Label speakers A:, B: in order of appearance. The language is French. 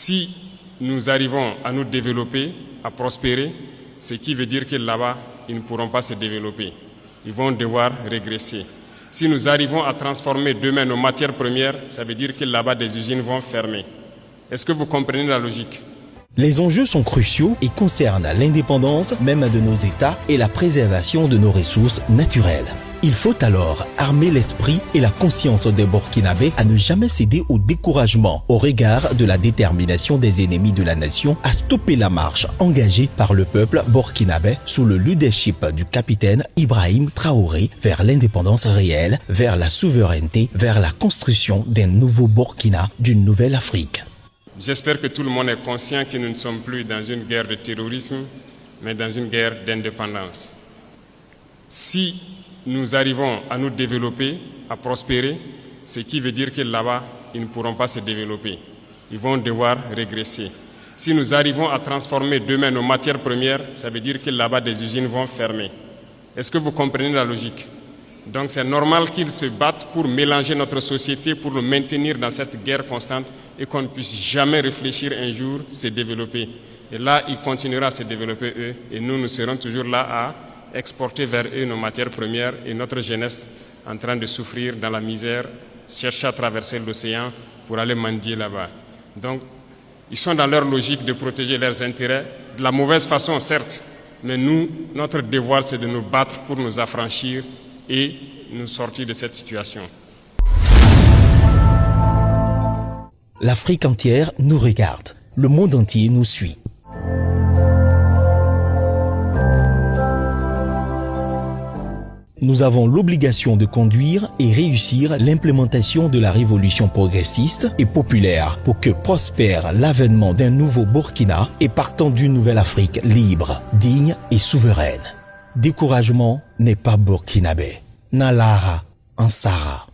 A: Si nous arrivons à nous développer, à prospérer, ce qui veut dire que là-bas, ils ne pourront pas se développer. Ils vont devoir régresser. Si nous arrivons à transformer demain nos matières premières, ça veut dire que là-bas, des usines vont fermer. Est-ce que vous comprenez la logique ?
B: Les enjeux sont cruciaux et concernent l'indépendance même de nos États et la préservation de nos ressources naturelles. Il faut alors armer l'esprit et la conscience des Burkinabés à ne jamais céder au découragement au regard de la détermination des ennemis de la nation à stopper la marche engagée par le peuple burkinabé sous le leadership du capitaine Ibrahim Traoré vers l'indépendance réelle, vers la souveraineté, vers la construction d'un nouveau Burkina, d'une nouvelle Afrique.
A: J'espère que tout le monde est conscient que nous ne sommes plus dans une guerre de terrorisme, mais dans une guerre d'indépendance. Si nous arrivons à nous développer, à prospérer, ce qui veut dire que là-bas, ils ne pourront pas se développer. Ils vont devoir régresser. Si nous arrivons à transformer demain nos matières premières, ça veut dire que là-bas, des usines vont fermer. Est-ce que vous comprenez la logique ? Donc c'est normal qu'ils se battent pour mélanger notre société, pour nous maintenir dans cette guerre constante et qu'on ne puisse jamais réfléchir un jour se développer. Et là, ils continueront à se développer eux et nous serons toujours là à exporter vers eux nos matières premières et notre jeunesse en train de souffrir dans la misère, chercher à traverser l'océan pour aller mendier là-bas. Donc, ils sont dans leur logique de protéger leurs intérêts, de la mauvaise façon certes, mais nous, notre devoir c'est de nous battre pour nous affranchir et nous sortir de cette situation.
B: L'Afrique entière nous regarde, le monde entier nous suit. Nous avons l'obligation de conduire et réussir l'implémentation de la révolution progressiste et populaire pour que prospère l'avènement d'un nouveau Burkina et partant d'une nouvelle Afrique libre, digne et souveraine. Découragement n'est pas burkinabé. Nalara Ansara.